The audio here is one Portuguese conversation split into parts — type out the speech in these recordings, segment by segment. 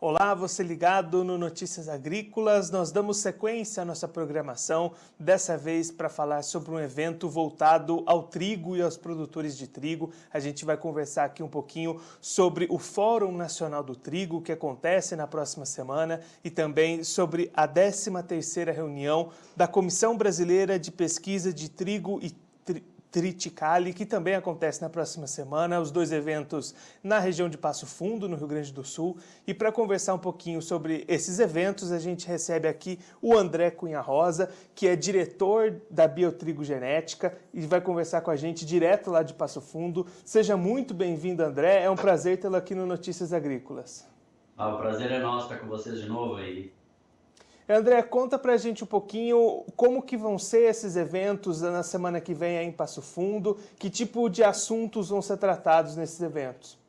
Olá, você ligado no Notícias Agrícolas. Nós damos sequência à nossa programação, dessa vez para falar sobre um evento voltado ao trigo e aos produtores de trigo. A gente vai conversar aqui um pouquinho sobre o Fórum Nacional do Trigo, que acontece na próxima semana, e também sobre a 13ª reunião da Comissão Brasileira de Pesquisa de Trigo e Triticale, que também acontece na próxima semana, os dois eventos na região de Passo Fundo, no Rio Grande do Sul. E para conversar um pouquinho sobre esses eventos, a gente recebe aqui o André Cunha Rosa, que é diretor da Biotrigo Genética e vai conversar com a gente direto lá de Passo Fundo. Seja muito bem-vindo, André. É um prazer tê-lo aqui no Notícias Agrícolas. O prazer é nosso estar com vocês de novo aí. André, conta pra gente um pouquinho como que vão ser esses eventos na semana que vem aí em Passo Fundo, que tipo de assuntos vão ser tratados nesses eventos?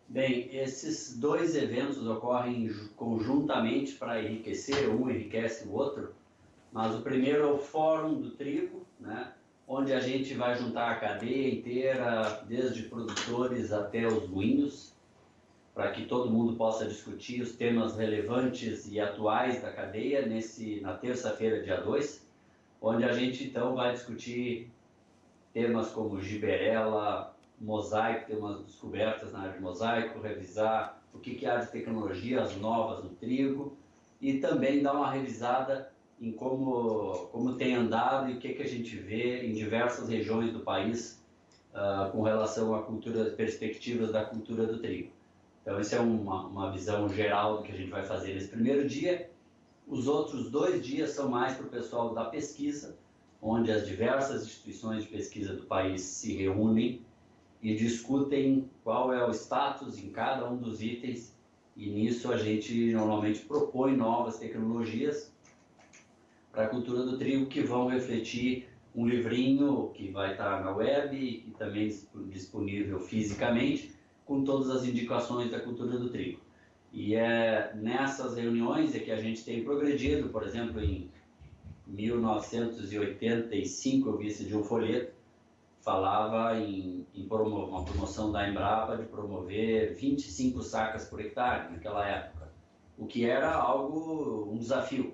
Bem, esses dois eventos ocorrem conjuntamente para enriquecer, um enriquece o outro, mas o primeiro é o Fórum do Trigo, né, onde a gente vai juntar a cadeia inteira, desde produtores até os moinhos, para que todo mundo possa discutir os temas relevantes e atuais da cadeia na terça-feira, dia 2, onde a gente então vai discutir temas como giberela, mosaico, ter umas descobertas na área de mosaico, revisar o que há de tecnologias novas no trigo e também dar uma revisada em como tem andado e o que a gente vê em diversas regiões do país com relação à cultura, perspectivas da cultura do trigo. Então, essa é uma visão geral do que a gente vai fazer nesse primeiro dia. Os outros 2 dias são mais para o pessoal da pesquisa, onde as diversas instituições de pesquisa do país se reúnem e discutem qual é o status em cada um dos itens. E nisso a gente normalmente propõe novas tecnologias para a cultura do trigo que vão refletir um livrinho que vai estar na web e também disponível fisicamente, com todas as indicações da cultura do trigo. E é nessas reuniões é que a gente tem progredido. Por exemplo, em 1985 eu vi esse de um folheto, falava em uma promoção da Embrapa de promover 25 sacas por hectare naquela época, o que era um desafio.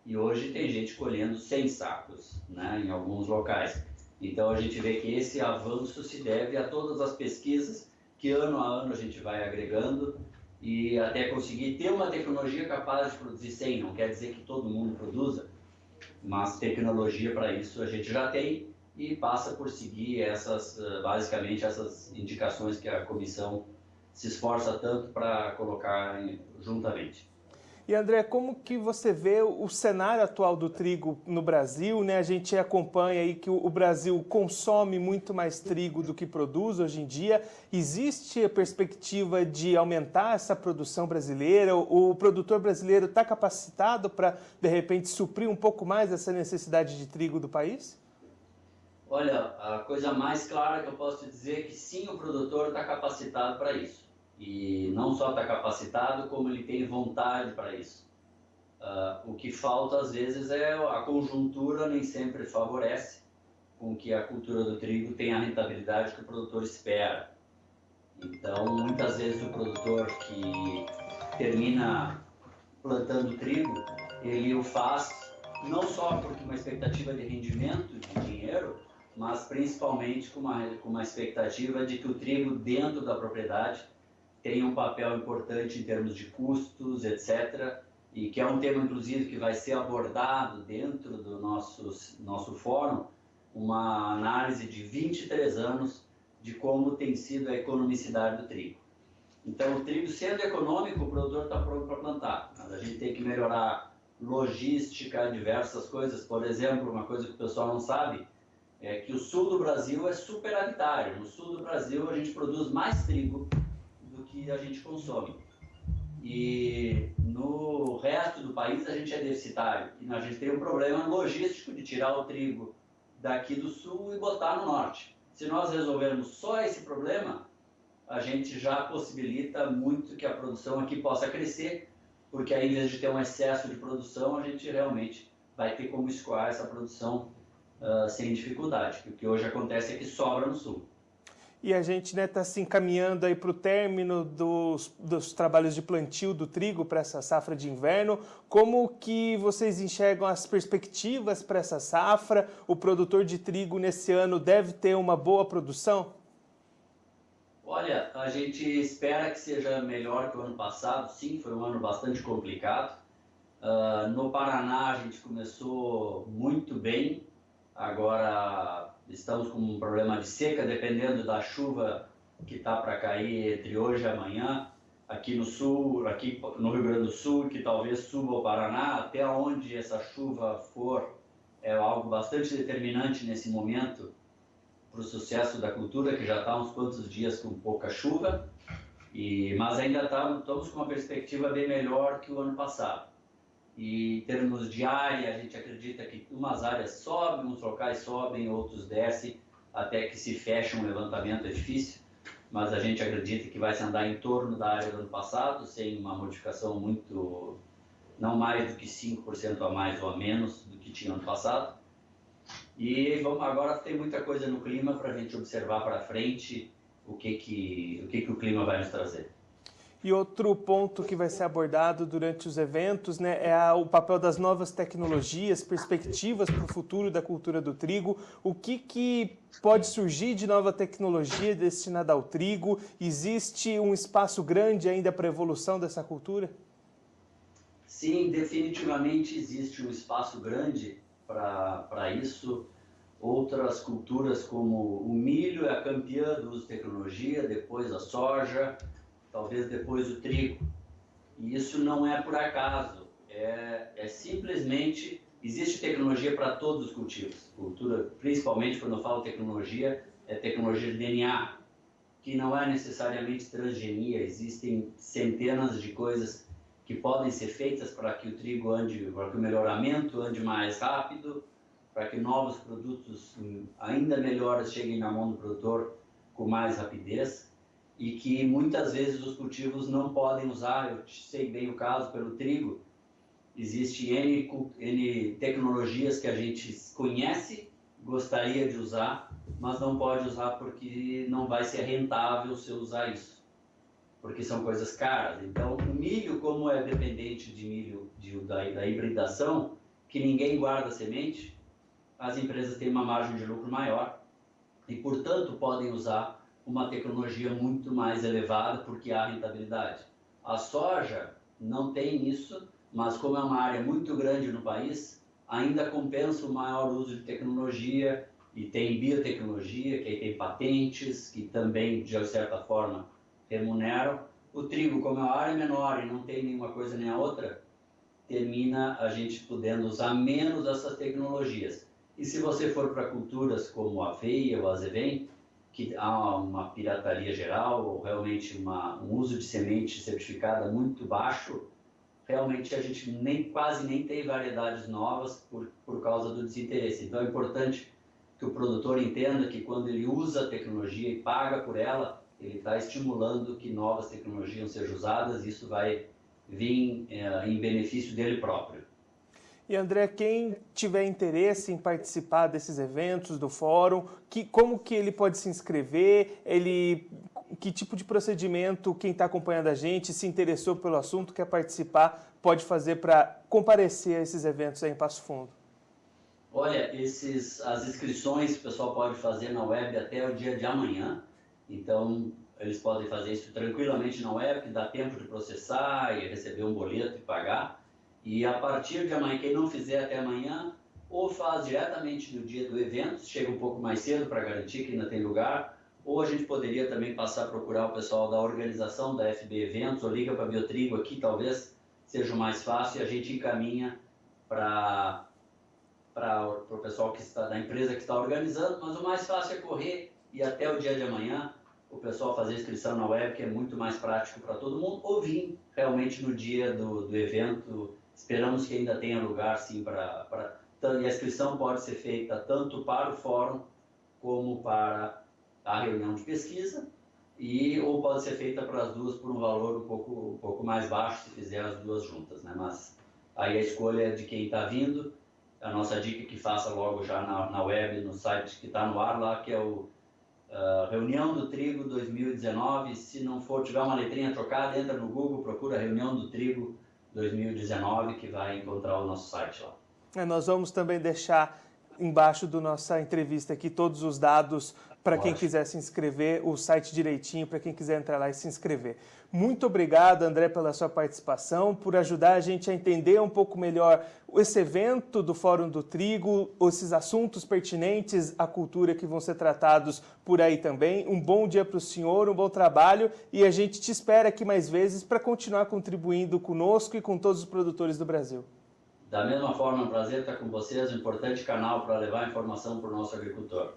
E hoje tem gente colhendo 100 sacos, né, em alguns locais. Então a gente vê que esse avanço se deve a todas as pesquisas que ano a ano a gente vai agregando e até conseguir ter uma tecnologia capaz de produzir 100. Não quer dizer que todo mundo produza, mas tecnologia para isso a gente já tem e passa por seguir basicamente essas indicações que a comissão se esforça tanto para colocar juntamente. E André, como que você vê o cenário atual do trigo no Brasil, né? A gente acompanha aí que o Brasil consome muito mais trigo do que produz hoje em dia. Existe a perspectiva de aumentar essa produção brasileira? O produtor brasileiro está capacitado para, de repente, suprir um pouco mais essa necessidade de trigo do país? Olha, a coisa mais clara que eu posso te dizer é que sim, o produtor está capacitado para isso. E não só está capacitado, como ele tem vontade para isso. O que falta, às vezes, é a conjuntura nem sempre favorece com que a cultura do trigo tenha a rentabilidade que o produtor espera. Então, muitas vezes, o produtor que termina plantando trigo, ele o faz não só por uma expectativa de rendimento, de dinheiro, mas principalmente com uma expectativa de que o trigo dentro da propriedade tem um papel importante em termos de custos, etc., e que é um tema, inclusive, que vai ser abordado dentro do nosso fórum, uma análise de 23 anos de como tem sido a economicidade do trigo. Então, o trigo sendo econômico, o produtor está pronto para plantar, mas a gente tem que melhorar logística, diversas coisas. Por exemplo, uma coisa que o pessoal não sabe é que o sul do Brasil é superavitário. No sul do Brasil, a gente produz mais trigo do que a gente consome. E no resto do país a gente é deficitário. E a gente tem um problema logístico de tirar o trigo daqui do sul e botar no norte. Se nós resolvermos só esse problema, a gente já possibilita muito que a produção aqui possa crescer, porque aí, em vez de ter um excesso de produção, a gente realmente vai ter como escoar essa produção sem dificuldade. O que hoje acontece é que sobra no sul. E a gente está se encaminhando aí para o término dos trabalhos de plantio do trigo para essa safra de inverno. Como que vocês enxergam as perspectivas para essa safra? O produtor de trigo nesse ano deve ter uma boa produção? Olha, a gente espera que seja melhor que o ano passado. Sim, foi um ano bastante complicado. No Paraná a gente começou muito bem. Agora estamos com um problema de seca, dependendo da chuva que está para cair entre hoje e amanhã. Aqui no sul, aqui no Rio Grande do Sul, que talvez suba ao Paraná, até onde essa chuva for, é algo bastante determinante nesse momento para o sucesso da cultura, que já está uns quantos dias com pouca chuva, mas ainda estamos com uma perspectiva bem melhor que o ano passado. E em termos de área, a gente acredita que umas áreas sobem, uns locais sobem, outros descem, até que se feche um levantamento, é difícil, mas a gente acredita que vai se andar em torno da área do ano passado, sem uma modificação muito, não mais do que 5% a mais ou a menos do que tinha ano passado. E agora tem muita coisa no clima para a gente observar para frente o que o clima vai nos trazer. E outro ponto que vai ser abordado durante os eventos, né, é o papel das novas tecnologias, perspectivas para o futuro da cultura do trigo. O que pode surgir de nova tecnologia destinada ao trigo? Existe um espaço grande ainda para a evolução dessa cultura? Sim, definitivamente existe um espaço grande para isso. Outras culturas como o milho é a campeã do uso de tecnologia, depois a soja, talvez depois o trigo. E isso não é por acaso, é simplesmente, existe tecnologia para todos os cultivos. Cultura, principalmente quando eu falo tecnologia, é tecnologia de DNA, que não é necessariamente transgenia, existem centenas de coisas que podem ser feitas para que o trigo ande, para que o melhoramento ande mais rápido, para que novos produtos ainda melhores cheguem na mão do produtor com mais rapidez, e que muitas vezes os cultivos não podem usar. Eu sei bem o caso pelo trigo, existe N tecnologias que a gente conhece, gostaria de usar, mas não pode usar porque não vai ser rentável se eu usar isso, porque são coisas caras. Então, o milho, como é dependente de milho da hibridação, que ninguém guarda semente, as empresas têm uma margem de lucro maior e, portanto, podem usar uma tecnologia muito mais elevada porque há rentabilidade. A soja não tem isso, mas como é uma área muito grande no país, ainda compensa o maior uso de tecnologia, e tem biotecnologia, que aí tem patentes, que também, de certa forma, remuneram. O trigo, como é uma área menor e não tem nenhuma coisa nem a outra, termina a gente podendo usar menos essas tecnologias. E se você for para culturas como a aveia ou a azevém, que há uma pirataria geral, ou realmente um uso de semente certificada muito baixo, realmente a gente quase nem tem variedades novas por causa do desinteresse. Então é importante que o produtor entenda que quando ele usa a tecnologia e paga por ela, ele está estimulando que novas tecnologias sejam usadas, e isso vai vir em benefício dele próprio. E André, quem tiver interesse em participar desses eventos, do fórum, como que ele pode se inscrever? Que tipo de procedimento quem está acompanhando a gente, se interessou pelo assunto, quer participar, pode fazer para comparecer a esses eventos aí em Passo Fundo? Olha, as inscrições o pessoal pode fazer na web até o dia de amanhã, então eles podem fazer isso tranquilamente na web, que dá tempo de processar e receber um boleto e pagar. E a partir de amanhã, quem não fizer até amanhã, ou faz diretamente no dia do evento, chega um pouco mais cedo para garantir que ainda tem lugar, ou a gente poderia também passar a procurar o pessoal da organização da FB Eventos, ou liga para a Biotrigo aqui, talvez seja o mais fácil, e a gente encaminha para o pessoal da empresa que está organizando, mas o mais fácil é correr e até o dia de amanhã o pessoal fazer a inscrição na web, que é muito mais prático para todo mundo, ou vir realmente no dia do evento. Esperamos que ainda tenha lugar, sim, e a inscrição pode ser feita tanto para o fórum como para a reunião de pesquisa, ou pode ser feita para as duas por um valor um pouco mais baixo, se fizer as duas juntas, né? Mas aí a escolha é de quem está vindo. A nossa dica é que faça logo já na web, no site que está no ar lá, que é o Reunião do Trigo 2019, se não for, tiver uma letrinha trocada, entra no Google, procura Reunião do Trigo 2019, que vai encontrar o nosso site lá. Nós vamos também deixar embaixo da nossa entrevista aqui todos os dados para quem quiser se inscrever, o site direitinho para quem quiser entrar lá e se inscrever. Muito obrigado, André, pela sua participação, por ajudar a gente a entender um pouco melhor esse evento do Fórum do Trigo, esses assuntos pertinentes à cultura que vão ser tratados por aí também. Um bom dia para o senhor, um bom trabalho e a gente te espera aqui mais vezes para continuar contribuindo conosco e com todos os produtores do Brasil. Da mesma forma, é um prazer estar com vocês, um importante canal para levar informação para o nosso agricultor.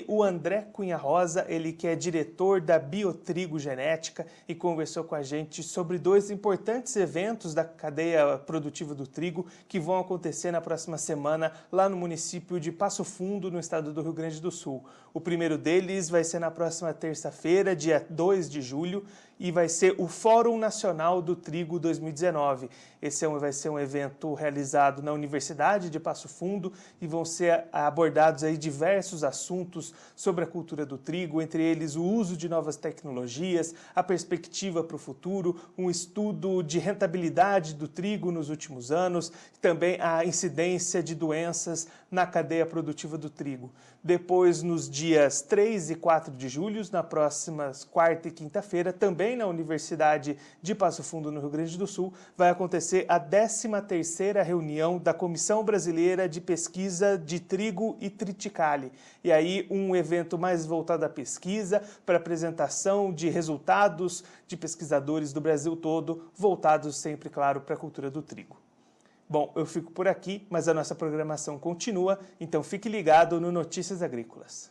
O André Cunha Rosa, ele que é diretor da Biotrigo Genética e conversou com a gente sobre 2 importantes eventos da cadeia produtiva do trigo que vão acontecer na próxima semana lá no município de Passo Fundo, no estado do Rio Grande do Sul. O primeiro deles vai ser na próxima terça-feira, dia 2 de julho, e vai ser o Fórum Nacional do Trigo 2019. Esse vai ser um evento realizado na Universidade de Passo Fundo e vão ser abordados aí diversos assuntos sobre a cultura do trigo, entre eles o uso de novas tecnologias, a perspectiva para o futuro, um estudo de rentabilidade do trigo nos últimos anos, e também a incidência de doenças na cadeia produtiva do trigo. Depois, nos dias 3 e 4 de julho, na próximas quarta e quinta-feira, também na Universidade de Passo Fundo, no Rio Grande do Sul, vai acontecer a 13ª reunião da Comissão Brasileira de Pesquisa de Trigo e Triticale. E aí um evento mais voltado à pesquisa, para apresentação de resultados de pesquisadores do Brasil todo, voltados sempre, claro, para a cultura do trigo. Bom, eu fico por aqui, mas a nossa programação continua, então fique ligado no Notícias Agrícolas.